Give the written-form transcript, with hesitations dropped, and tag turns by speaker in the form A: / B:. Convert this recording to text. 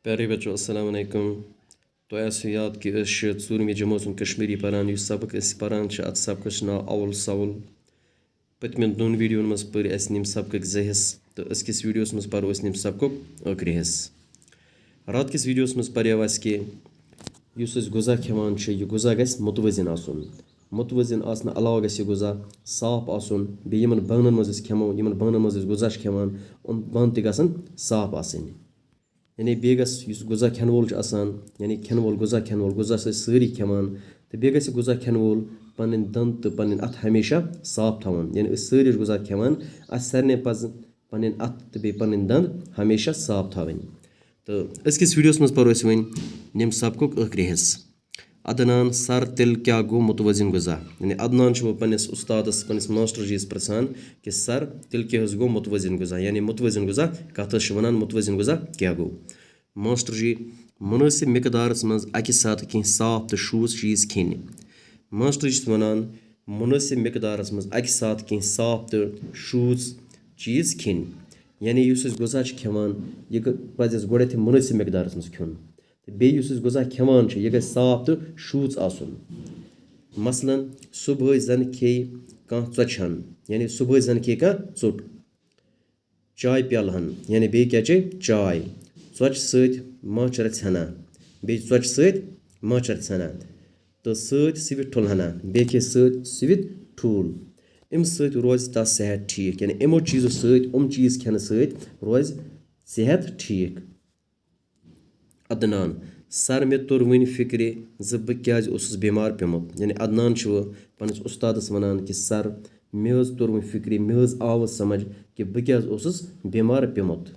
A: प्यारे बच्चों अस्सलाम वालेकुम। तो ऐसे याद कि ूरमी जमात कश्मीरी पारान यह सबक पारान अत सबक नाव अवल सवल पतम दोन वीडियोन मज पर निम सबक ज हिस तो अकिस वीडियोस मज परो निम सबक आखिरी हिस। रात किस वीडियोस मज पर्याव कि गुजा खेवान यह गुजा गस मुतवजिन आसन मुतवजिन आसन अलावा गस यह गुजा साफ आसन बे यमन बानन मज खेमो यमन बानन मज गुजा खेवान बान त गसन साफ आसन यानी बे गस गुजा खेन वोल यानी खेन वोल गुजा सारी खेवान तो बे गस गुजा खेन वोल पन दंद तो पन अथ हमेशा साफ थवान यानी सारी गुजा खेवान सारे पज पन अथ तो बे पन दंद हमेशा साफ थवन। तो अकिस वीडियोस मज परो वन निम सबक आखिरी हिस। अदनान सर तिल क्या गो मुतवजिन गुजा यानी अदनान पन्नस उस्तादस पन्नस मास्टर जीस प्रसान कि सर तिल क्या गो मुतवजिन गुजा यानी मुतवजिन गुजा कत वनान मुतवजिन गुजा क्या गो। मास्टर जी मुनासिब मिकदारस मज अकि साथ कह साफ तो शूज चीज़ खेन। मास्टर जी वनान मुनासिब मिकदारस मज अकि साथ कह साफ तो शूज चीज़ खेन यानी गुजा खेवान यह पज गोड़े मुनासिब मिकदारस मज खेन तो बे गुजा खेवान यह गई साफ तो शूज आसन। मसलन सुबह जन खे कह ोचन यानी सुबह जन खे कह ोट चाय प्यालहन यानी बे क्या चे चाय ोच सत मच रचना बे ोच सत मच रचना तो सत सिवित ठुल हना बे खे सत सिवित ठूल अम सत रोज तस सेहत ठीक यानी यमो चीज़ों सत चीज़ खेन सत रोज सेहत ठीक। अदनान सर मे तोर वन फिक्र ज बह क्या बीमार पेमुत यानी अदनान पन्नस उस्तादस वनान कि सर मे तोर वन फिक्र मे आव समझ कि बह क्या बीमार पेमुत।